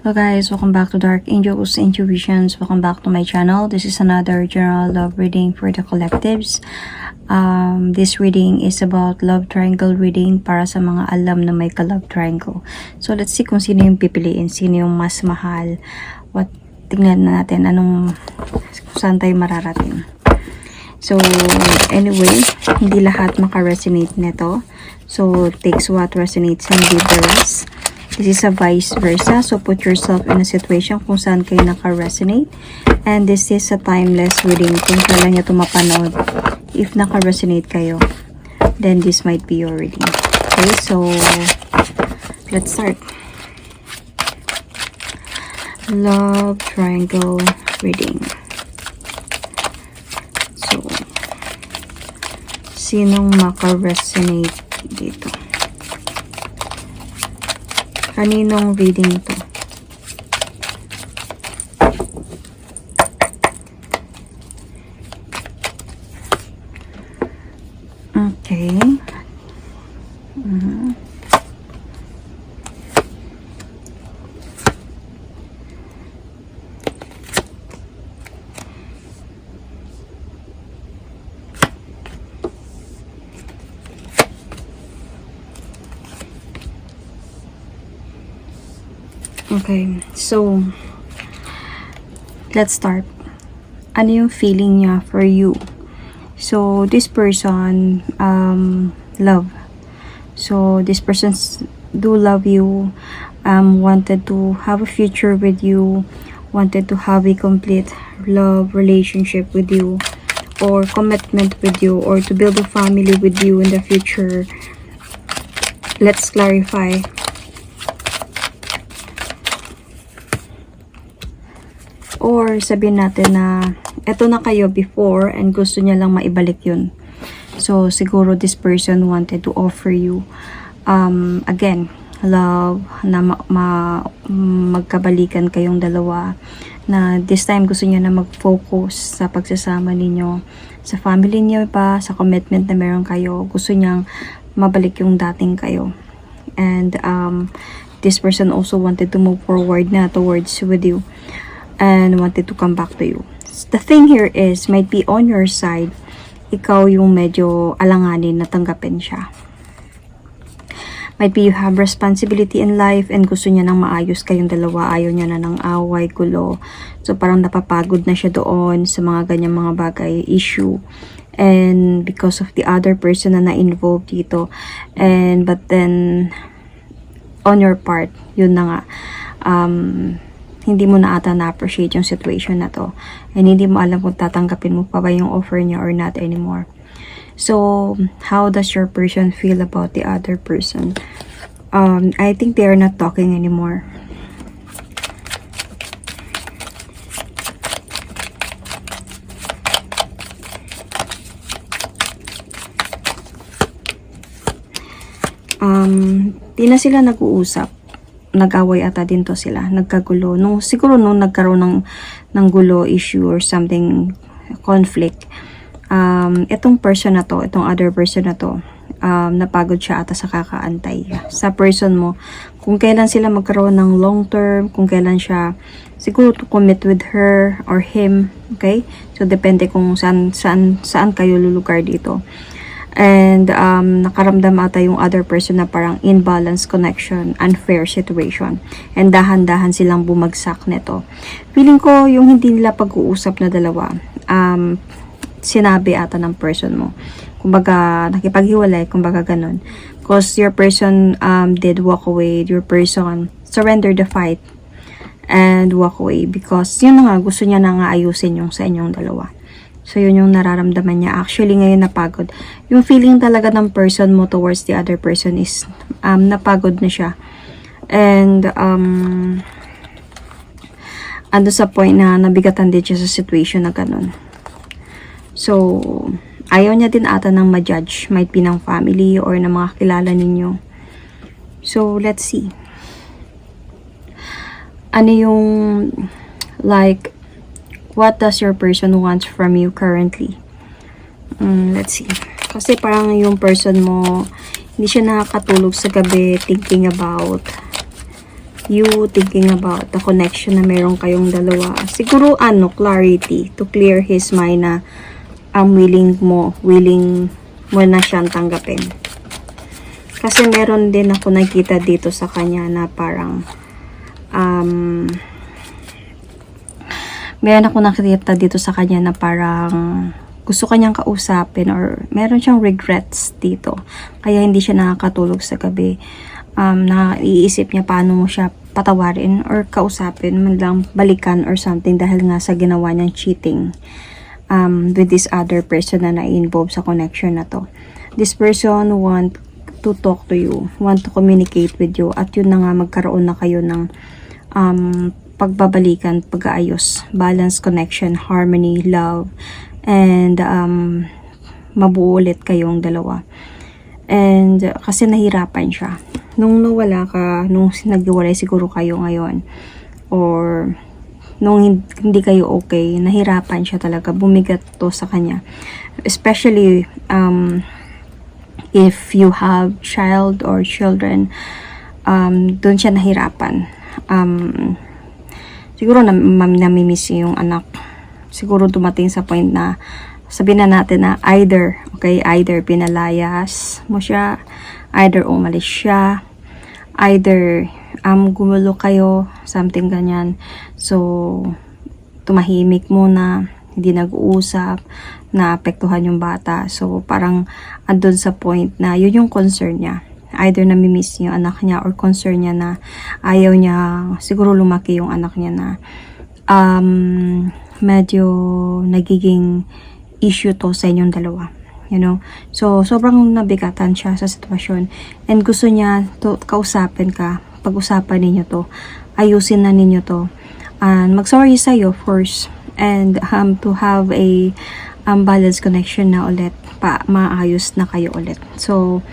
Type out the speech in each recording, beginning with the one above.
Hello guys, welcome back to Dark Angels Intuitions. Welcome back to my channel. This is another general love reading for the collectives. This reading is about love triangle reading para sa mga alam na may ka-love triangle. So let's see kung sino yung pipiliin, sino yung mas mahal. Tingnan na natin saan tayo mararating. So anyway, hindi lahat maka-resonate nito. So takes what resonates and leave the rest. This is a vice versa. So put yourself in a situation kung saan kayo naka-resonate. And this is a timeless reading. Kung kailan nyo ito mapanood. If naka-resonate kayo, then this might be your reading. Okay, so let's start. Love triangle reading. So, sinong maka-resonate dito? Kaninong reading ito? Okay. Okay, so let's start. Ano yung feeling niya for you? So this person love. So this person do love you, wanted to have a future with you, wanted to have a complete love relationship with you, or commitment with you, or to build a family with you in the future. Let's clarify. Or sabihin natin na eto na kayo before and gusto niya lang maibalik yun. So siguro this person wanted to offer you again love na magkabalikan kayong dalawa, na this time gusto niya na mag-focus sa pagsasama ninyo, sa family niyo pa, sa commitment na meron kayo. Gusto niyang mabalik yung dating kayo. And this person also wanted to move forward na towards with you and wanted to come back to you. The thing here is, might be on your side, ikaw yung medyo alanganin na tanggapin siya. Might be you have responsibility in life and gusto niya nang maayos kayong dalawa. Ayaw niya na ng away, gulo. So parang napapagod na siya doon sa mga ganyang mga bagay, issue. And because of the other person na na-involved dito. But then, on your part, yun na nga, hindi mo na ata na-appreciate yung situation na to. And hindi mo alam kung tatanggapin mo pa ba yung offer niya or not anymore. So, how does your person feel about the other person? I think they are not talking anymore. Di na sila nag-uusap. Nag-away ata din to sila, nagkagulo. Siguro nung nagkaroon ng gulo, issue or something, conflict, itong person na to, itong other person na to, napagod siya ata sa kakaantay sa person mo. Kung kailan sila magkaroon ng long term, kung kailan siya siguro to commit with her or him, okay? So depende kung saan kayo lulugar dito. And nakaramdam ata yung other person na parang imbalance connection, unfair situation. And dahan-dahan silang bumagsak nito. Feeling ko yung hindi nila pag-uusap na dalawa, sinabi ata ng person mo. Kumbaga, nakipaghiwalay, kumbaga ganun. Because your person did walk away, your person surrendered the fight and walk away. Because yun na nga, gusto niya na nga ayusin yung sa inyong dalawa. So, yun yung nararamdaman niya. Actually, ngayon napagod. Yung feeling talaga ng person mo towards the other person is napagod na siya. And, ando sa point na nabigatan din siya sa situation na ganun. So, ayaw niya din ata ng ma-judge. Might be ng family or ng mga kilala ninyo. So, let's see. Ano yung, like, what does your person want from you currently? Let's see. Kasi parang yung person mo, hindi siya nakakatulog sa gabi thinking about You thinking about the connection na meron kayong dalawa. Siguro clarity to clear his mind na willing mo na siyang tanggapin. Kasi meron din ako nakita dito sa kanya na parang meron ako nakita dito sa kanya na parang gusto kanyang kausapin or meron siyang regrets dito. Kaya hindi siya nakakatulog sa gabi. Naiisip niya paano mo siya patawarin or kausapin, man lang balikan or something dahil nga sa ginawa niyang cheating with this other person na na-involve sa connection na to. This person want to talk to you, want to communicate with you, at yun na nga magkaroon na kayo ng pagbabalikan, pag-aayos, balance, connection, harmony, love, and mabuo ulit kayong dalawa. And kasi nahirapan siya nung nawala ka, nung naghiwalay siguro kayo ngayon, or nung hindi kayo okay, nahirapan siya talaga, bumigat to sa kanya, especially if you have child or children. Doon siya nahirapan. Siguro namimiss yung anak. Siguro dumating sa point na sabihin na natin na either pinalayas mo siya, either umalis siya, either gumulo kayo, something ganyan. So tumahimik muna, hindi nag-uusap, naapektuhan yung bata. So parang andun sa point na yun yung concern niya. Either namimiss niya yung anak niya or concern niya na ayaw niya siguro lumaki yung anak niya na medyo nagiging issue to sa inyong dalawa. You know? So, sobrang nabigatan siya sa sitwasyon. And gusto niya to kausapin ka. Pag-usapan ninyo to. Ayusin na ninyo to. And mag-sorry sa'yo first. And to have a balanced connection na ulit. Maayos na kayo ulit. So,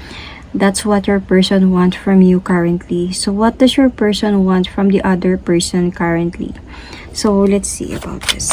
that's what your person wants from you currently. So, what does your person want from the other person currently? So, let's see about this.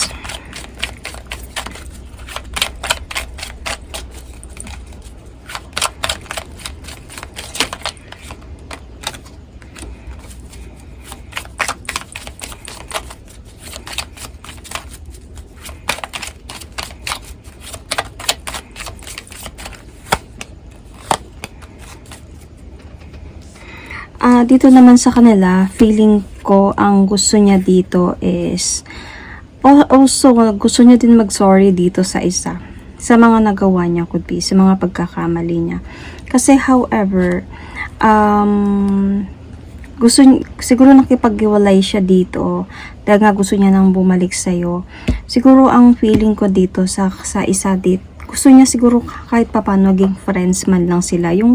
Dito naman sa kanila, feeling ko ang gusto niya dito is also gusto niya din mag-sorry dito sa isa. Sa mga nagawa niya, could be sa mga pagkakamali niya. Kasi however, siguro nakipag-iwalay siya dito dahil nga gusto niya nang bumalik sa'yo. Siguro ang feeling ko dito sa isa dito, gusto niya siguro kahit papaano maging friends man lang sila. Yung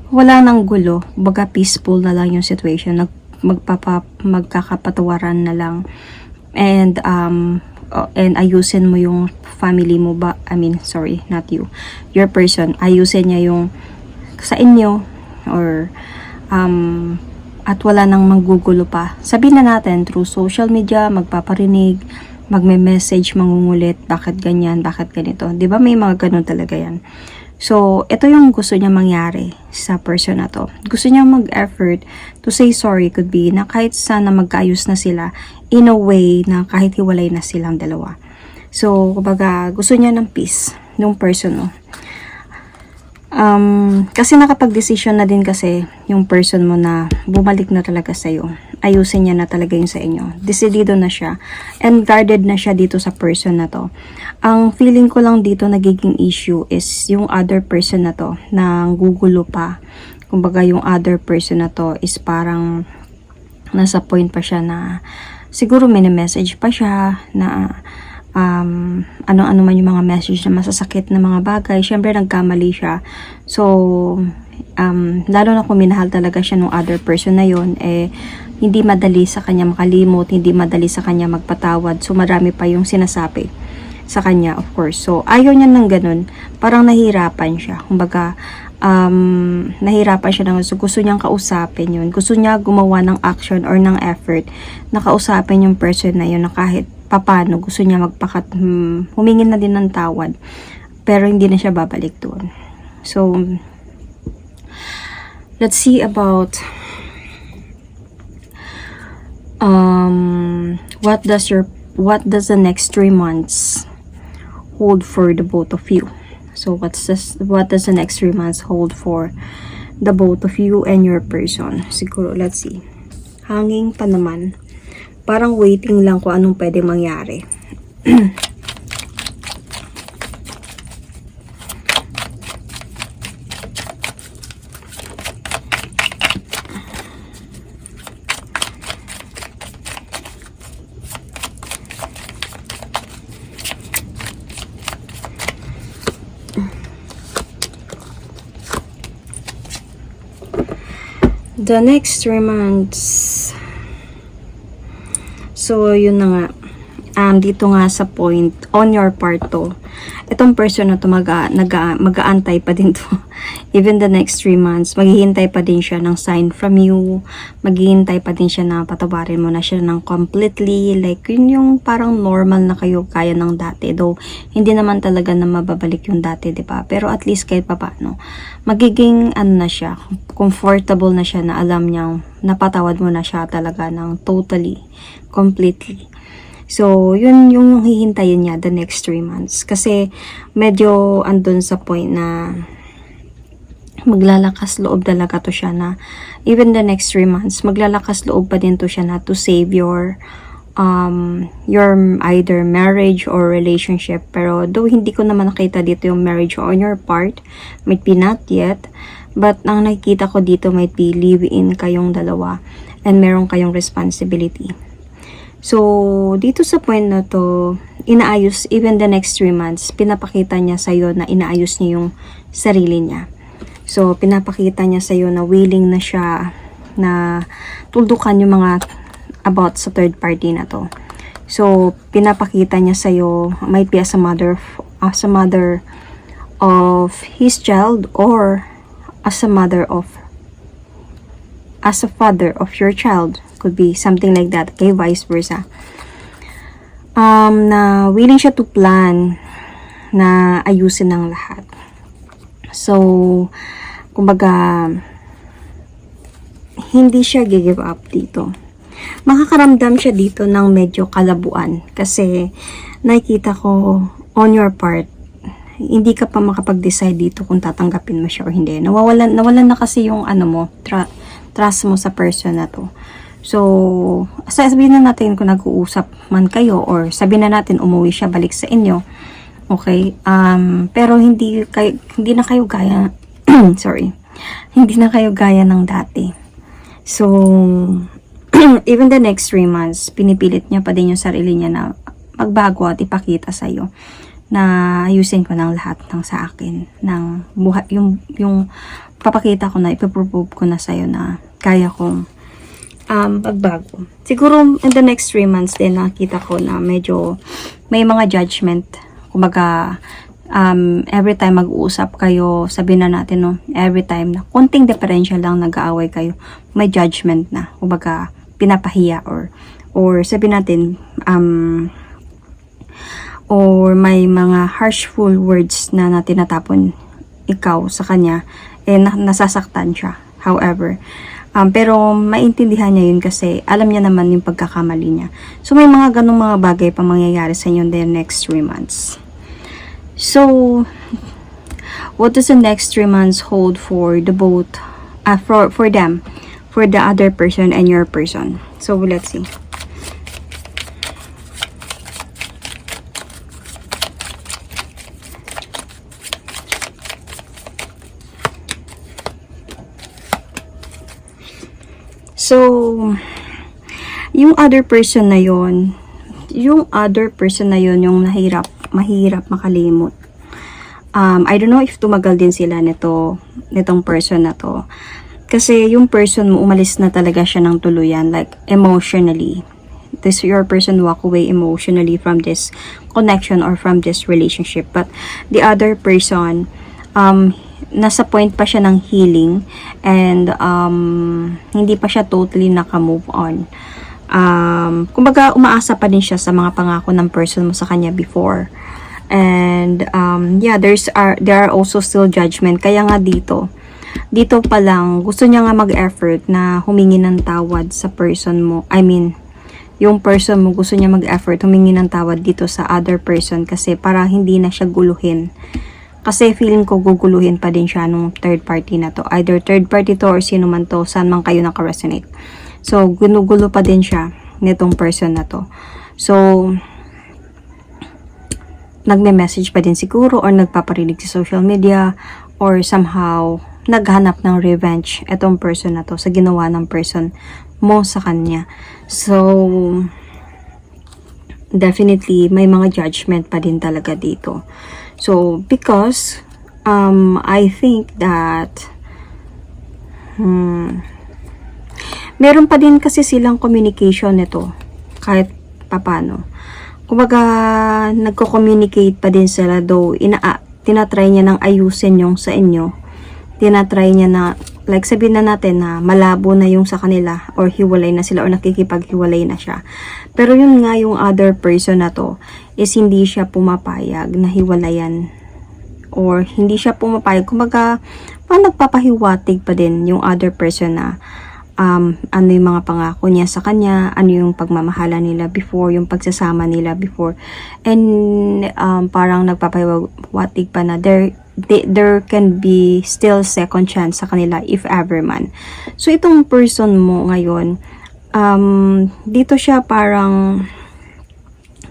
wala nang gulo, baga peaceful na lang yung situation, magkakapatawaran na lang, and ayusin mo yung family mo ba, not you, your person, ayusin niya yung sa inyo, or at wala nang manggugulo pa. Sabihin na natin through social media, magpaparinig, magme-message, mangungulit, bakit ganyan, bakit ganito, di ba may mga ganun talaga yan. So, ito yung gusto niya mangyari sa person na to. Gusto niya mag-effort to say sorry, could be na kahit sana magkaayos na sila in a way na kahit hiwalay na silang dalawa. So, kumbaga, gusto niya ng peace yung person mo. Kasi nakapag-decision na din kasi yung person mo na bumalik na talaga sa'yo. Ayusin niya na talaga yung sa inyo. Decidido na siya. And guarded na siya dito sa person na to. Ang feeling ko lang dito nagiging issue is yung other person na to na gugulo pa. Kumbaga yung other person na to is parang nasa point pa siya na siguro may message pa siya na ano-ano man yung mga message na masasakit na mga bagay. Syempre nagkamali siya. So, lalo na kung minahal talaga siya ng other person na yun, hindi madali sa kanya makalimot, hindi madali sa kanya magpatawad. So, marami pa yung sinasabi sa kanya, of course. So, ayaw niya ng ganun. Parang nahihirapan siya. Kumbaga, nahirapan siya ng gusto niyang kausapin yun. Gusto niya gumawa ng action or ng effort na kausapin yung person na yun na kahit papano gusto niya humingi na din ng tawad, pero hindi na siya babalik doon. So, let's see about What does the next 3 months hold for the both of you? So what does the next 3 months hold for the both of you and your person? Siguro, let's see. Hanging pa naman. Parang waiting lang kung anong pwede mangyari. The next 3 months. So, yun na nga. Dito nga sa point, on your part to. Itong person na to mag-aantay pa din to. Even the next 3 months, maghihintay pa din siya ng sign from you. Maghihintay pa din siya na patawarin mo na siya ng completely. Like, yun yung parang normal na kayo kaya ng dati. Though, hindi naman talaga na mababalik yung dati, diba? Pero at least kahit pa paano, magiging na siya, comfortable na siya na alam niyang napatawad mo na siya talaga ng totally, completely. So, yun yung hihintayin niya the next 3 months. Kasi, medyo andun sa point na maglalakas loob talaga to siya na even the next 3 months, maglalakas loob pa din to siya na to save your either marriage or relationship. Pero, though hindi ko naman nakita dito yung marriage on your part, might be not yet. But, ang nakikita ko dito might be live-in kayong dalawa and meron kayong responsibility. So, dito sa point na to, inaayos, even the next 3 months, pinapakita niya sa'yo na inaayos niya yung sarili niya. So, pinapakita niya sa'yo na willing na siya na tuldukan yung mga about sa third party na to. So, pinapakita niya sa'yo, might be as a mother of his child or as a father of your child. Could be something like that, okay, vice versa. Na willing siya to plan na ayusin ng lahat. So, kumbaga, hindi siya give up dito. Makakaramdam siya dito ng medyo kalabuan kasi nakikita ko on your part, hindi ka pa makapag-decide dito kung tatanggapin mo siya or hindi. Nawalan na kasi yung trust mo sa person na to. So, sabihin na natin kung nag-uusap man kayo or sabihin na natin umuwi siya balik sa inyo. Okay? Pero hindi na kayo gaya sorry. Hindi na kayo gaya ng dati. So, even the next 3 months, pinipilit niya pa din yung sarili niya na magbago at ipakita sa iyo na ayusin ko ng lahat ng sa akin ng buhay, yung papakita ko na ipoprove ko na sa iyo na kaya kong pagbago. Siguro in the next 3 months din nakita ko na medyo may mga judgment. Kumbaga, every time mag-uusap kayo, sabihin na natin, no, every time na konting differential lang nag-aaway kayo, may judgment na. Kumbaga, pinapahiya or sabihin natin, or may mga harshful words na tinatapon ikaw sa kanya, nasasaktan siya. However, pero maintindihan niya yun kasi alam niya naman yung pagkakamali niya. So, may mga ganong mga bagay pa mangyayari sa inyo in the next 3 months. So, what does the next 3 months hold for the both, for them, for the other person and your person? So, let's see. So, yung other person na yon, yung mahirap makalimot. I don't know if tumagal din sila nitong person na to. Kasi yung person mo, umalis na talaga siya ng tuluyan, like emotionally. Your person walk away emotionally from this connection or from this relationship. But the other person, nasa point pa siya ng healing and hindi pa siya totally naka-move on. Kumbaga umaasa pa din siya sa mga pangako ng person mo sa kanya before. And yeah, there are also still judgment. Kaya nga dito pa lang gusto niya nga mag-effort na humingi ng tawad sa person mo. I mean, yung person mo gusto niya mag-effort humingi ng tawad dito sa other person kasi para hindi na siya guluhin. Kasi feeling ko guguluhin pa din siya nung third party na to. Either third party to or sino man to, saan man kayo naka-resonate. So, gunugulo pa din siya nitong person na to. So, nagme-message pa din siguro or nagpaparinig sa social media or somehow naghanap ng revenge itong person na to sa ginawa ng person mo sa kanya. So, definitely, may mga judgment pa din talaga dito. So, because, I think that, meron pa din kasi silang communication nito, kahit papano. Kumbaga, nagko-communicate pa din sila, though, tinatry niya nang ayusin yung sa inyo. Tinatry niya na, like sabihin na natin na malabo na yung sa kanila or hiwalay na sila or nakikipaghiwalay na siya. Pero yun nga yung other person na to is hindi siya pumapayag na hiwalayan or hindi siya pumapayag. Kumbaga, nagpapahiwatig pa din yung other person na ano yung mga pangako niya sa kanya, ano yung pagmamahala nila before, yung pagsasama nila before. And parang nagpapahiwatig pa na there can be still second chance sa kanila if ever man. So, itong person mo ngayon, dito siya parang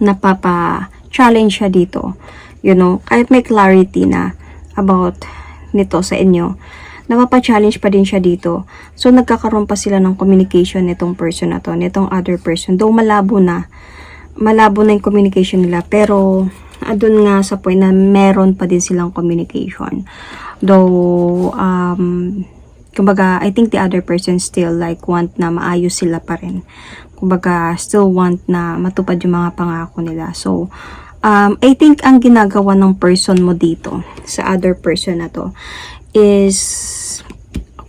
napapa-challenge siya dito. You know, kahit may clarity na about nito sa inyo, napapa-challenge pa din siya dito. So, nagkakaroon pa sila ng communication nitong person na to, nitong other person. Though malabo na yung communication nila, pero doon nga sa point na meron pa din silang communication. Though, kumbaga, I think the other person still like want na maayos sila pa rin. Kumbaga, still want na matupad yung mga pangako nila. So, I think ang ginagawa ng person mo dito, sa other person na to, is,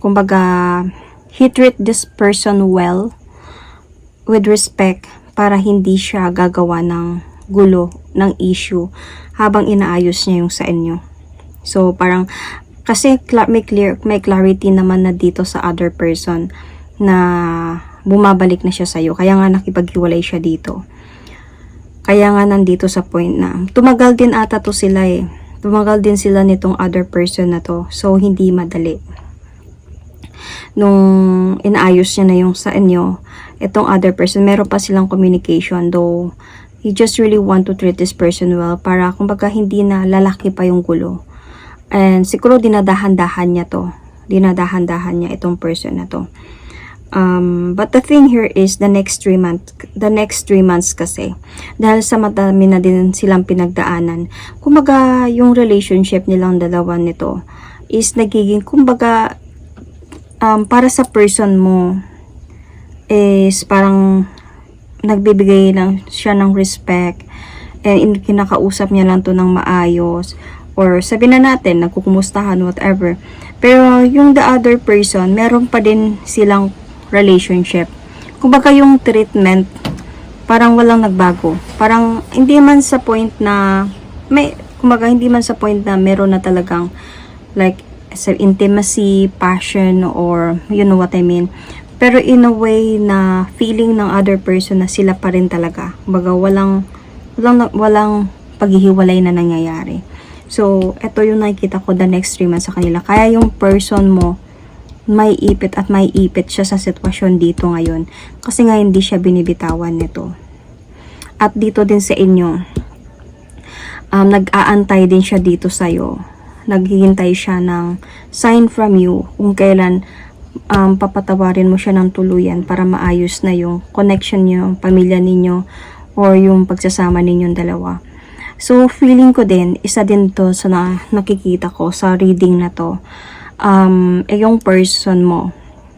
kumbaga, he treat this person well, with respect, para hindi siya gagawa ng gulo, ng issue, habang inaayos niya yung sa inyo. So, parang, kasi may clarity naman na dito sa other person, na bumabalik na siya sa'yo. Kaya nga nakipaghiwalay siya dito. Kaya nga nandito sa point na, tumagal din ata to sila eh. Tumagal din sila nitong other person na to. So, hindi madali. Nung inaayos niya na yung sa inyo, itong other person, meron pa silang communication, though, you just really want to treat this person well para kumbaga hindi na lalaki pa yung gulo. And siguro dinadahan-dahan niya to. Dinadahan-dahan niya itong person na to. But the thing here is the next 3 months kasi dahil sa madami na din silang pinagdaanan, kumbaga yung relationship nilang dalawa nito is nagiging kumbaga para sa person mo is parang nagbibigay lang siya ng respect and kinakausap niya lang to ng maayos or sabihin na natin nagkukumustahan whatever, pero yung the other person meron pa din silang relationship. Kumbaga yung treatment parang walang nagbago, parang hindi man sa point na hindi man sa point na meron na talagang like sa intimacy, passion, or you know what I mean. Pero in a way na feeling ng other person na sila pa rin talaga. Kumbaga walang paghihiwalay na nangyayari. So, ito yung nakikita ko the next 3 months sa kanila. Kaya yung person mo, may ipit siya sa sitwasyon dito ngayon. Kasi nga hindi siya binibitawan nito. At dito din sa inyo, nag-aantay din siya dito sa'yo. Naghihintay siya ng sign from you kung kailan papatawarin mo siya ng tuluyan para maayos na yung connection niyo, pamilya ninyo, or yung pagsasama ninyong dalawa. So, feeling ko din, isa din to sa nakikita ko sa reading na to. Yung person mo,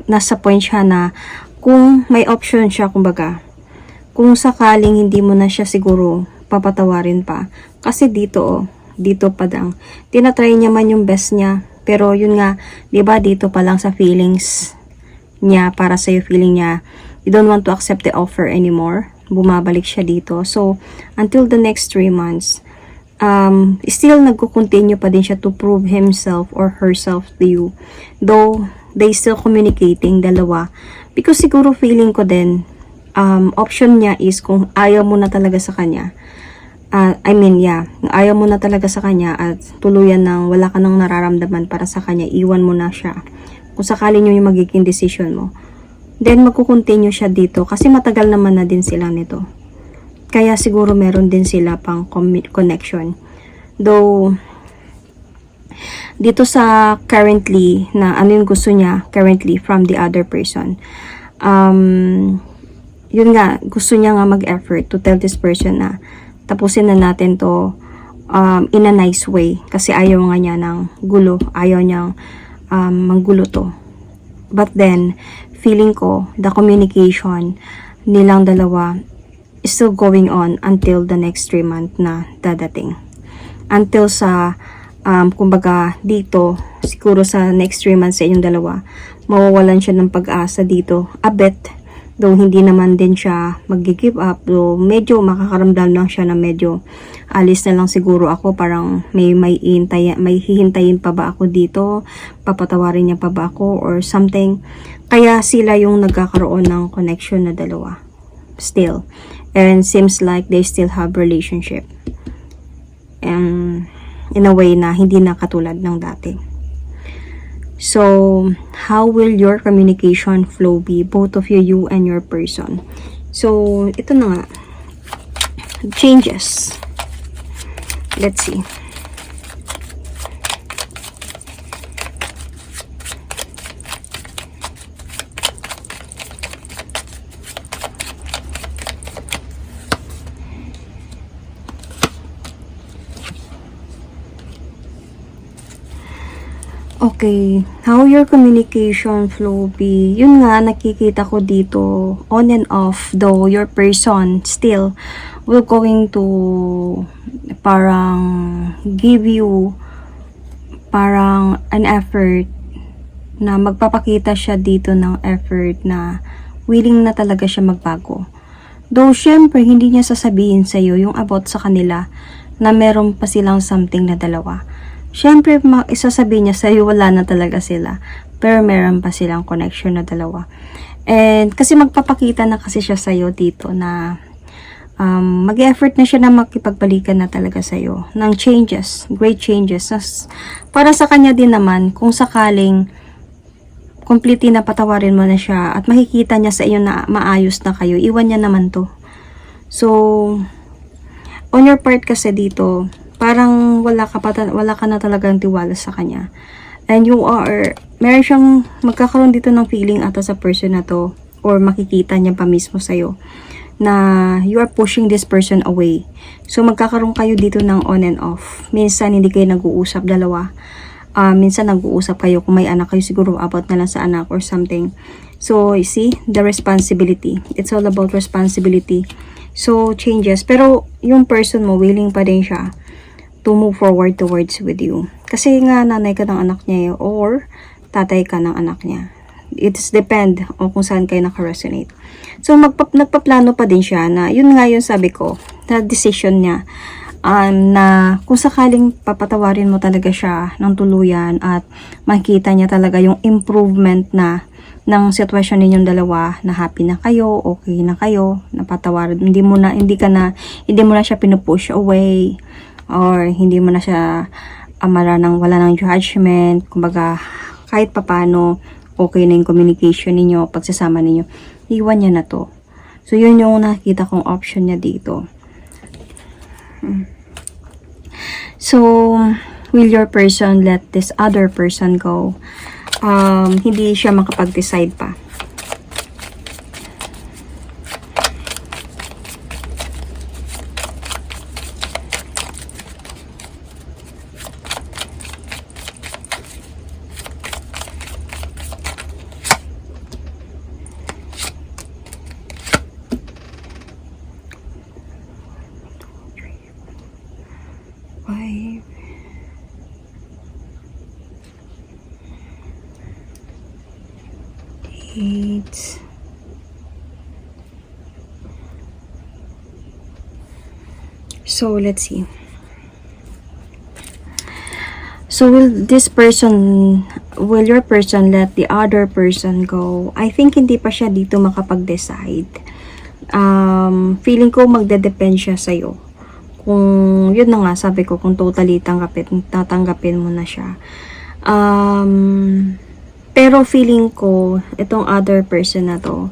nasa point siya na kung may option siya, kumbaga, kung sakaling hindi mo na siya siguro papatawarin pa. Kasi dito pa lang. Tinatry niya man yung best niya. Pero yun nga, 'di ba dito pa lang sa feelings niya para sa feeling niya, you don't want to accept the offer anymore. Bumabalik siya dito. So, until the next 3 months, still nagko-continue pa din siya to prove himself or herself to you. Though, they still communicating, dalawa. Because siguro feeling ko din, option niya is kung ayaw mo na talaga sa kanya, ayaw mo na talaga sa kanya at tuluyan nang wala ka nang nararamdaman para sa kanya, iwan mo na siya. Kung sakali nyo yung magiging decision mo, then magkukontinue siya dito kasi matagal naman na din sila nito. Kaya siguro meron din sila pang connection. Though, dito sa currently, na ano yung gusto niya currently from the other person, yun nga, gusto niya nga mag-effort to tell this person na tapusin na natin to in a nice way. Kasi ayaw nga niya ng gulo, ayaw niyang manggulo to. But then, feeling ko, the communication nilang dalawa is still going on until the next 3 months na dadating. Until sa, kumbaga, dito, siguro sa next 3 months sa inyong dalawa, mawawalan siya ng pag-asa dito. A bit, though hindi naman din siya mag-give up, though medyo makakaramdam lang siya na medyo alis na lang siguro ako, parang may hihintayin pa ba ako dito, papatawarin niya pa ba ako or something. Kaya sila yung nagkakaroon ng connection na dalawa still, and seems like they still have relationship and in a way na hindi na katulad ng dati. So, how will your communication flow be, both of you, you and your person? So, ito na nga. Changes. Let's see. Okay, how your communication flow be? Yun nga, nakikita ko dito, on and off, though your person still will going to parang give you parang an effort na magpapakita siya dito ng effort na willing na talaga siya magbago. Though, syempre, hindi niya sasabihin sa'yo yung about sa kanila na meron pa silang something na dalawa. Syempre, isasabihin niya sa'yo, wala na talaga sila. Pero meron pa silang connection na dalawa. And kasi magpapakita na kasi siya sa'yo dito na mag-effort na siya na makipagbalikan na talaga sa'yo. Ng changes, great changes. Para sa kanya din naman, kung sakaling completely na patawarin mo na siya at makikita niya sa iyo na maayos na kayo, iwan niya naman to. So, on your part kasi dito, parang wala ka na talagang tiwala sa kanya. And meron siyang magkakaroon dito ng feeling ata sa person na to, or makikita niya pa mismo sa'yo, na you are pushing this person away. So, magkakaroon kayo dito ng on and off. Minsan, hindi kayo nag-uusap dalawa. Minsan, nag-uusap kayo. Kung may anak kayo, siguro about na lang sa anak or something. So, you see, the responsibility. It's all about responsibility. So, changes. Pero, yung person mo, willing pa din siya to move forward towards with you. Kasi nga, nanay ka ng anak niya or tatay ka ng anak niya. It's depend o kung saan kayo naka-resonate. So, nagpaplano pa din siya na, yun nga yung sabi ko, na decision niya, na kung sakaling papatawarin mo talaga siya ng tuluyan at makita niya talaga yung improvement na ng sitwasyon ninyong dalawa, na happy na kayo, okay na kayo, napatawarin, hindi mo na siya pinupush away, or hindi mo na siya wala ng judgment, kumbaga kahit papano okay na yung communication ninyo, pagsasama ninyo, iwan niya na to. So, yun yung nakita kong option niya dito. So, will your person let this other person go? Hindi siya makapag-decide pa. So, let's see. So, will your person let the other person go? I think hindi pa siya dito makapag-decide. feeling ko magde-depend siya sa'yo. Kung, yun na nga, sabi ko, kung totally tatanggapin mo na siya. Pero feeling ko, itong other person na to,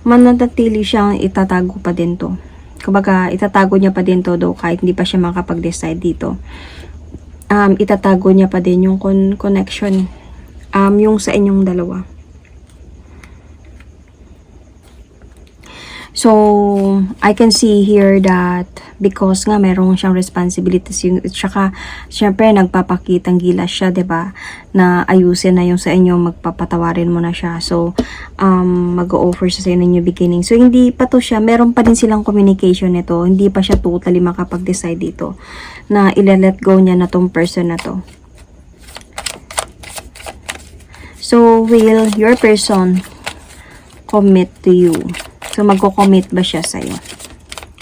mananatili siyang itatago pa din to. Kumbaga, itatago niya pa din to though kahit hindi pa siya makapag-decide dito. Itatago niya pa din yung connection, yung sa inyong dalawa. So, I can see here that because nga meron siyang responsibilities yun, at saka syempre nagpapakitang gilas siya, 'di ba? Na ayusin na yung sa inyo, magpapatawarin mo na siya. So, mag-o-offer siya sa inyo new beginning. So, hindi pa to siya, meron pa din silang communication nito. Hindi pa siya totally makapag-decide dito na ile-let go niya na tong person na to. So, will your person commit to you? So, magko-commit ba siya sa'yo?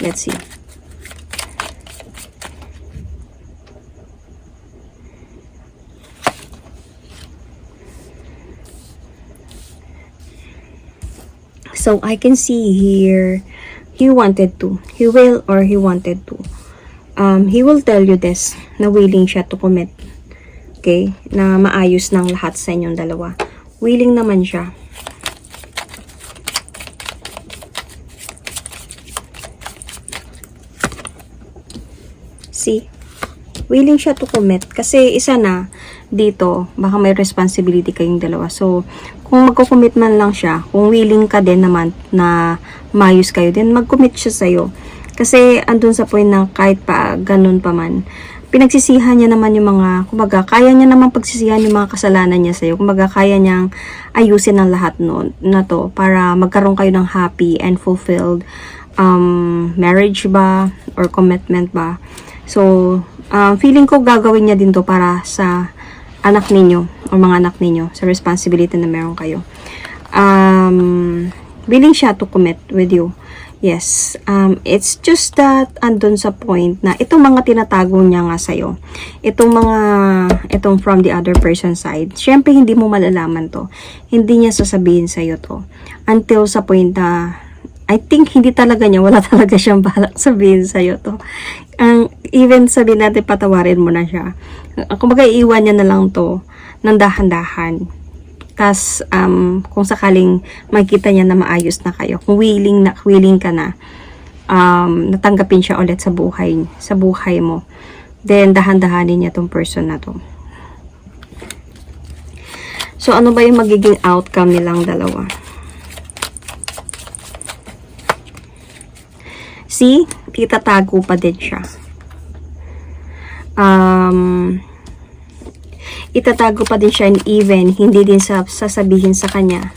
Let's see. So, I can see here, he wanted to. He will or he wanted to. He will tell you this, na willing siya to commit. Okay? Na maayos ng lahat sa inyong dalawa. Willing naman siya. See? Willing siya to commit. Kasi isa na, dito, baka may responsibility kayong dalawa. So, kung magko-commit man lang siya, kung willing ka din naman na mayos kayo, then mag-commit siya sa'yo. Kasi, andun sa point na kahit pa ganun pa man, pinagsisihan niya naman yung mga, kumbaga, kaya niya naman pagsisihan yung mga kasalanan niya sa'yo. Kumbaga, kaya niyang ayusin ang lahat na to para magkaroon kayo ng happy and fulfilled marriage ba or commitment ba. So, feeling ko gagawin niya din to para sa anak ninyo o mga anak ninyo, sa responsibility na meron kayo. Willing siya to commit with you. Yes. It's just that andun sa point na itong mga tinatago niya nga sa'yo, itong from the other person side, syempre hindi mo malalaman to. Hindi niya sasabihin sa'yo to. Until sa point na I think hindi talaga niya, wala talaga siyang balak sabihin sa'yo to. Even sabihin natin patawarin mo na siya. Kumbaga iiwan niya na lang to ng dahan-dahan. Kas kung sakaling makita niya na maayos na kayo, kung willing ka na natanggapin siya ulit sa buhay mo, then dahan-dahanin niya tong person na to. So ano ba yung magiging outcome nilang dalawa? See, itatago pa din siya. Itatago pa din siya, and even hindi din sasabihin sa kanya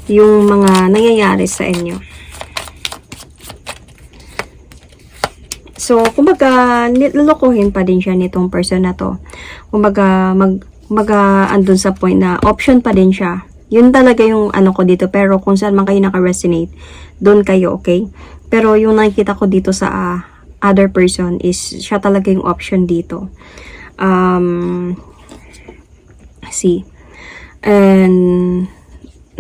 yung mga nangyayari sa inyo. So, kumbaga, nilokohin pa din siya nitong person na to. Kumbaga, andun sa point na option pa din siya. Yun talaga yung ano ko dito. Pero kung saan man kayo naka-resonate, doon kayo, okay? Pero yung nakikita ko dito sa other person is siya talaga yung option dito. See. And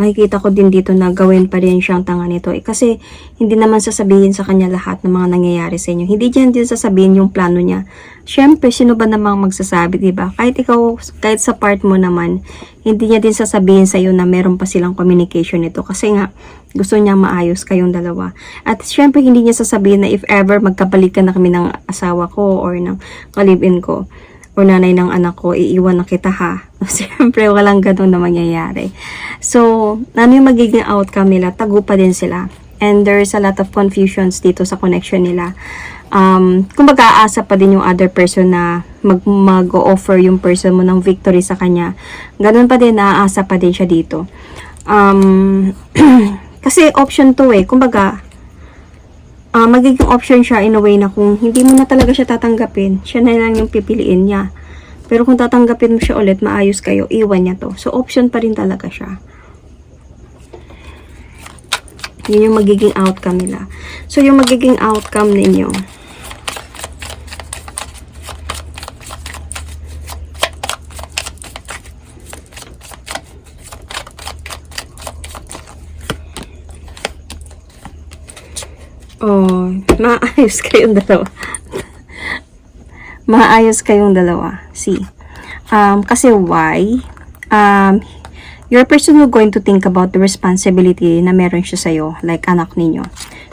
nakikita ko din dito na gawin pa rin siyang tanga nito. Kasi hindi naman sasabihin sa kanya lahat ng mga nangyayari sa inyo. Hindi dyan din sasabihin yung plano niya. Siyempre, sino ba namang magsasabi, diba? Kahit ikaw, kahit sa part mo naman, hindi niya din sasabihin sa iyo na meron pa silang communication nito. Kasi nga, gusto niya maayos kayong dalawa. At siyempre, hindi niya sasabihin na if ever magkabalikan na kami ng asawa ko or ng kalibin ko o nanay ng anak ko, iiwan na kita ha. Siyempre, walang ganun na mangyayari. So, ano yung magiging outcome nila? Tago pa din sila. And there's a lot of confusions dito sa connection nila. Kumbaga, aasa pa din yung other person na mag-offer yung person mo ng victory sa kanya. Ganun pa din, aasa pa din siya dito. Kasi option to eh. Kumbaga, magiging option siya in a way na kung hindi mo na talaga siya tatanggapin, siya na lang yung pipiliin niya. Pero kung tatanggapin mo siya ulit, maayos kayo, iwan niya to. So, option pa rin talaga siya. Yun yung magiging outcome nila. So, yung magiging outcome ninyo, Oh, maayos kayong dalawa. Maayos kayong dalawa. See. Kasi why? Your person will going to think about the responsibility na meron siya sa'yo, like anak ninyo.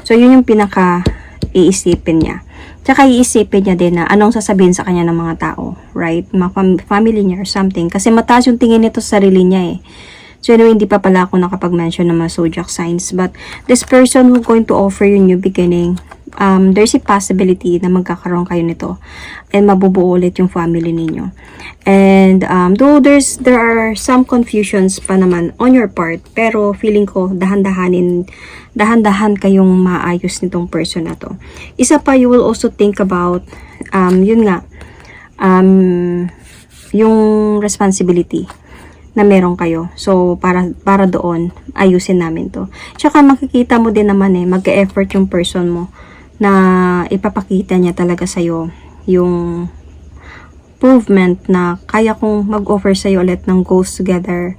So, yun yung pinaka-iisipin niya. Tsaka iisipin niya din na anong sasabihin sa kanya ng mga tao, right? Mga family niya or something. Kasi mataas yung tingin nito sa sarili niya eh. So, anyway, hindi pa pala ako nakapag-mention ng mga zodiac signs. But, this person who going to offer you new beginning, there's a possibility na magkakaroon kayo nito. And mabubuo ulit yung family ninyo. And, though there are some confusions pa naman on your part, pero feeling ko, dahan-dahan kayong maayos nitong person na to. Isa pa, you will also think about, yun nga, yung responsibility na meron kayo. So, para doon, ayusin namin to. Tsaka makikita mo din naman mag-e-effort yung person mo na ipapakita niya talaga sa'yo yung improvement na kaya kong mag-offer sa'yo ulit ng goals together,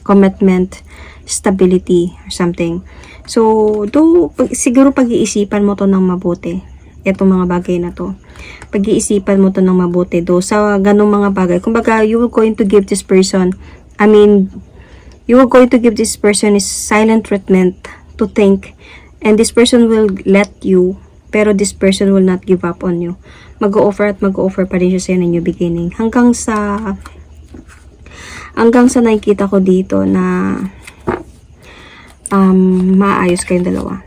commitment, stability, or something. So, siguro pag-iisipan mo to ng mabuti. Itong mga bagay na to. Pag-iisipan mo to ng mabuti. Sa ganung mga bagay. Kumbaga, you will going to give this person, you will going to give this person is silent treatment to think. And this person will let you, pero this person will not give up on you. Mag-o-offer at mag-o-offer pa rin siya sa'yo ng new beginning. Hanggang sa nakikita ko dito na maayos kayong dalawa.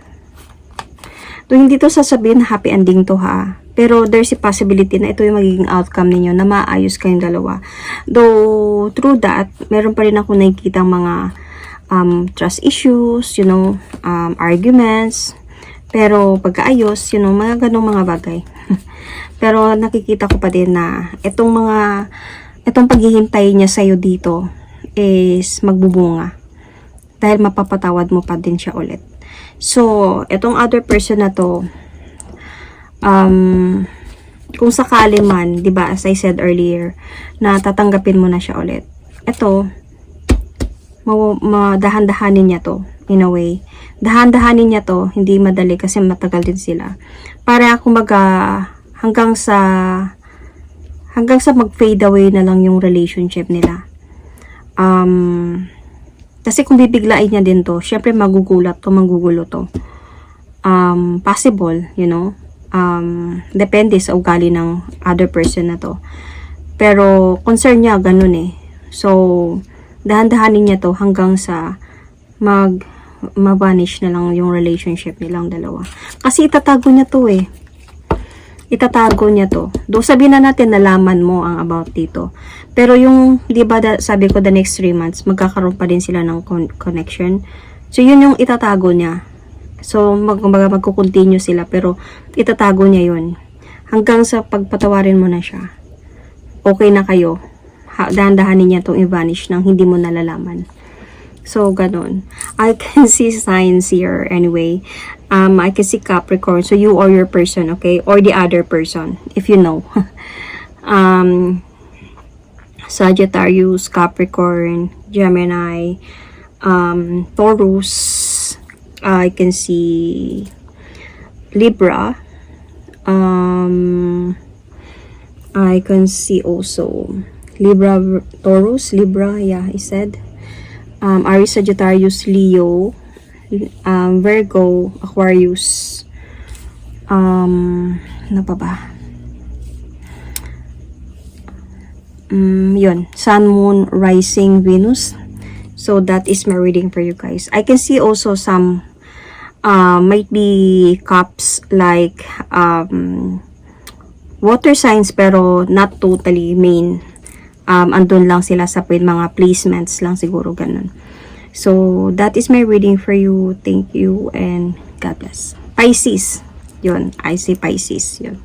Hindi to sasabihin na happy ending to ha. Pero there's a possibility na ito yung magiging outcome ninyo na maayos kayong dalawa. Though, through that, meron pa rin ako nakikita mga trust issues, arguments. Pero pagkaayos, mga ganong mga bagay. Pero nakikita ko pa din na itong paghihintay niya sa'yo dito is magbubunga. Dahil mapapatawad mo pa din siya ulit. So, itong other person na to, kung sakali man, 'di ba, as I said earlier, na tatanggapin mo na siya ulit. Ito, madahan-dahanin niya to, in a way. Dahan-dahanin niya to, hindi madali kasi matagal din sila. Para kumbaga, hanggang sa mag-fade away na lang yung relationship nila. Kasi kung bibiglain niya din to, syempre magugulo to. Possible, depende sa ugali ng other person na to. Pero, concern niya, ganun eh. So, dahan-dahanin niya to hanggang sa ma-vanish na lang yung relationship nilang dalawa. Kasi itatago niya to eh. Itatago niya to. Doon sabihin na natin nalaman mo ang about dito. Pero yung, di ba sabi ko the next 3 months, magkakaroon pa din sila ng connection. So, yun yung itatago niya. So, magkukontinue sila, pero itatago niya yun. Hanggang sa pagpatawarin mo na siya. Okay na kayo. Dahan-dahanin niya itong i-vanish nang hindi mo nalalaman. So, ganun. I can see signs here anyway. I can see Capricorn. So, you or your person, okay? Or the other person, if you know. Sagittarius, Capricorn, Gemini, Taurus, I can see Libra, I can see also Libra, Taurus, Libra, yeah, I said. Aries, Sagittarius, Leo, Virgo, Aquarius, ano pa ba? Yun, Sun, Moon, Rising, Venus. So, that is my reading for you guys. I can see also some, might be cups like, water signs, pero not totally main. Andun lang sila sa mga placements lang siguro, ganun. So, that is my reading for you. Thank you and God bless. Pisces. Yun, I see Pisces. Yun.